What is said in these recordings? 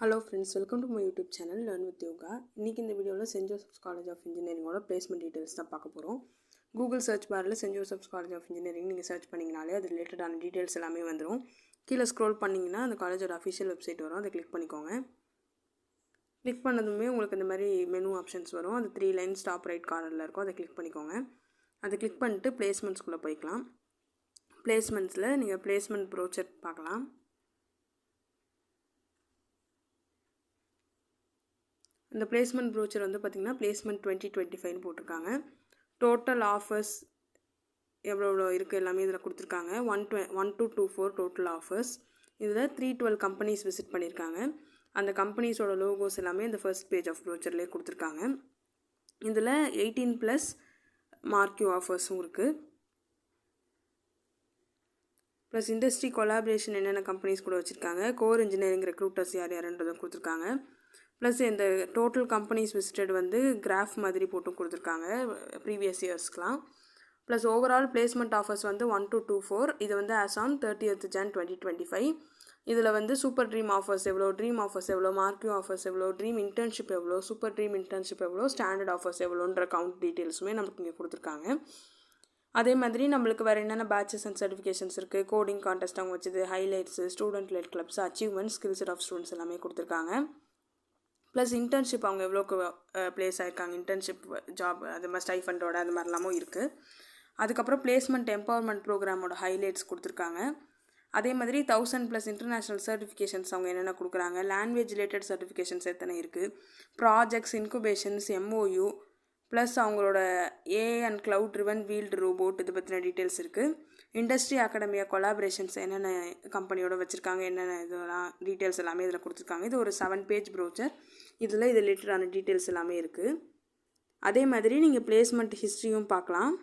Hello friends, welcome to my YouTube channel Learn with Yoga. இன்னைக்கு இந்த வீடியோல Saint Joseph's college of இன்ஜினியரிங்கோட placement details தான் பார்க்க போறோம். Google சர்ச் பார்ல Saint Joseph's college of engineering நீங்க சர்ச் பண்ணீங்கனாலே அது ரிலேட்டடான டீடைல்ஸ் எல்லாமே வந்துரும். கீழ ஸ்க்ரோல் பண்ணீங்கன்னா அந்த காலேஜோட அபிஷியல் வெப்சைட் வரும். அதை கிளிக் பண்ணிக்கோங்க. கிளிக் பண்ணதுமே உங்களுக்கு இந்த மாதிரி மெனு ஆப்ஷன்ஸ் வரும். அது 3 லைன்ஸ் டாப் ரைட் கார்னர்ல இருக்கும். அதை கிளிக் பண்ணிக்கோங்க. அதை கிளிக் பண்ணிட்டு பிளேஸ்மெண்ட்ஸ்க்குள்ள போய்க்கலாம். பிளேஸ்மெண்ட்ஸ்ல நீங்க பிளேஸ்மெண்ட் ப்ரோச்சர் பார்க்கலாம். இந்த பிளேஸ்மெண்ட் ப்ரோச்சர் வந்து பார்த்தீங்கன்னா பிளேஸ்மெண்ட் 2025 ன்னு போட்டிருக்காங்க. டோட்டல் ஆஃபர்ஸ் எவ்வளோ இருக்குது எல்லாமே இதில் கொடுத்துருக்காங்க. 1 to 24 டோட்டல் ஆஃபர்ஸ். இதில் 312 கம்பெனிஸ் விசிட் பண்ணியிருக்காங்க. அந்த கம்பெனிஸோட லோகோஸ் எல்லாமே இந்த ஃபர்ஸ்ட் பேஜ் ஆஃப் ப்ரோச்சர்லேயே கொடுத்துருக்காங்க. இதில் 18+ மார்க்யூ ஆஃபர்ஸும் இருக்குது. ப்ளஸ் இண்டஸ்ட்ரி கொலாபரேஷன் என்னென்ன கம்பெனிஸ் கூட வச்சுருக்காங்க, கோர் இன்ஜினியரிங் ரெக்ரூட்டர்ஸ் யார் யாருன்றதும் கொடுத்துருக்காங்க. ப்ளஸ் இந்த டோட்டல் கம்பெனிஸ் விசிட்டட் வந்து கிராஃப் மாதிரி போட்டும் கொடுத்துருக்காங்க ப்ரீவியஸ் இயர்ஸ்க்கெலாம். ப்ளஸ் ஓவரால் பிளேஸ்மெண்ட் ஆஃபர்ஸ் வந்து 1 to 24. இது வந்து ஆஸ் ஆன் 30th Jan 2025. இதில் வந்து சூப்பர் ட்ரீம் ஆஃபர்ஸ் எவ்வளோ, ட்ரீம் ஆஃபர்ஸ் எவ்வளோ, மார்க்யூ ஆஃபர்ஸ் எவ்வளோ, ட்ரீம் இன்டர்ன்ஷிப் எவ்வளோ, சூப்பர் ட்ரீம் இன்டர்ன்ஷிப் எவ்வளோ, ஸ்டாண்டர்ட் ஆஃபர்ஸ் எவ்வளோன்ற கவுண்ட் டீட்டெயில்ஸுமே நமக்கு இங்கே கொடுத்துருக்காங்க. அதே மாதிரி நம்மளுக்கு வேறு என்னென்ன பேட்சஸ் அண்ட் சர்டிஃபிகேஷன்ஸ் இருக்குது, கோடிங் கான்டெஸ்ட் அவங்க வச்சது, highlights, student led clubs, achievement, skill set of students எல்லாமே கொடுத்துருக்காங்க. ப்ளஸ் இன்டர்ன்ஷிப் அவங்க எவ்வளோக்கு ப்ளேஸ் ஆகிருக்காங்க, இன்டர்ன்ஷிப் ஜாப் அது மாதிரி ஸ்டைஃபண்டோட அது மாதிரிலாமும் இருக்குது. அதுக்கப்புறம் பிளேஸ்மெண்ட் எம்பவர்மெண்ட் ப்ரோக்ராமோட ஹைலைட்ஸ் கொடுத்துருக்காங்க. அதே மாதிரி 1000+ இன்டர்நேஷ்னல் சர்டிஃபிகேஷன்ஸ் அவங்க என்னென்ன கொடுக்குறாங்க, லாங்குவேஜ் ரிலேட்டட் சர்டிஃபிகேஷன்ஸ் எத்தனை இருக்குது, ப்ராஜெக்ட்ஸ், இன்குபேஷன்ஸ், MOU, ப்ளஸ் அவங்களோட AI and cloud driven yield robot இது பற்றின டீட்டெயில்ஸ் இருக்குது. இண்டஸ்ட்ரி அகாடமியா கொலாபரேஷன்ஸ் என்னென்ன கம்பெனியோட வச்சுருக்காங்க, என்னென்ன இதெல்லாம் டீட்டெயில்ஸ் எல்லாமே இதில் கொடுத்துருக்காங்க. இது ஒரு 7 பேஜ் ப்ரோச்சர். இதில் இது ரிலேட்டடான டீட்டெயில்ஸ் எல்லாமே இருக்குது. அதே மாதிரி நீங்கள் பிளேஸ்மெண்ட் ஹிஸ்ட்ரியும் பார்க்கலாம்.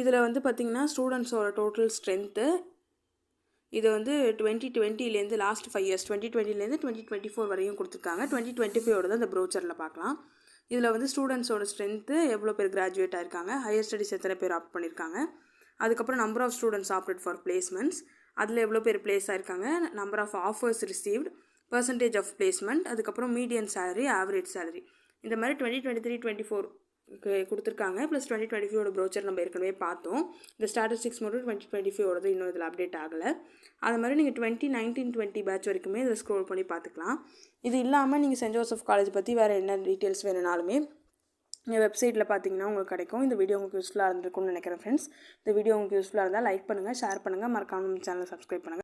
இதில் வந்து பார்த்திங்கன்னா ஸ்டூடெண்ட்ஸோட டோட்டல் ஸ்ட்ரென்த்து இது வந்து 2020லேருந்து லாஸ்ட் 5 இயர்ஸ் 2020லேருந்து 2024 வரையும் கொடுத்துருக்காங்க. 2025 தான் இந்த ப்ரோச்சரில் பார்க்கலாம். இதில் வந்து ஸ்டூடெண்ட்ஸோட ஸ்ட்ரென்த்து எவ்வளோ பேர் கிராஜுவேட் ஆகிருக்காங்க, ஹையர் ஸ்டடீஸ் எத்தனை பேர் ஆப்ட் பண்ணியிருக்காங்க, அதுக்கப்புறம் number of students opted for placements, அதில் எவ்வளோ பேர் பிளேஸ் ஆகிருக்காங்க, number of offers received, percentage of placement, அதுக்கப்புறம் மீடியன் சேலரி, ஆவரேஜ் சேலரி, இந்த மாதிரி 2023-24 கொடுத்துருக்காங்க. ப்ளஸ் 2025 ப்ரோச்சர் நம்ம ஏற்கனவே பார்த்தோம். இந்த ஸ்டாட்டிஸ்டிக்ஸ் மட்டும் 2025 இன்னும் இதில் அப்டேட் ஆகலை. அது மாதிரி நீங்கள் 2019-20 பேட்ச் வரைக்குமே இதில் ஸ்க்ரோல் பண்ணி பார்த்துக்கலாம். இது இல்லாமல் நீங்கள் சென்ட் ஜோசப் காலேஜ் பற்றி வேறு என்ன டீட்டெயில்ஸ் வேணுனாலுமே எங்கள் வெப்சைட்டில் பார்த்தீங்கன்னா உங்களுக்கு கிடைக்கும். இந்த வீடியோ உங்களுக்கு யூஸ்ஃபுல்லாக இருந்திருக்கும்னு நினைக்கிறேன் ஃப்ரெண்ட்ஸ். இந்த வீடியோ உங்களுக்கு யூஸ்ஃபுல்லாக இருந்தால் லைக் பண்ணுங்கள், ஷேர் பண்ணுங்கள், மறக்காம நம்ம சேனலை சப்ஸ்கிரைப் பண்ணுங்கள்.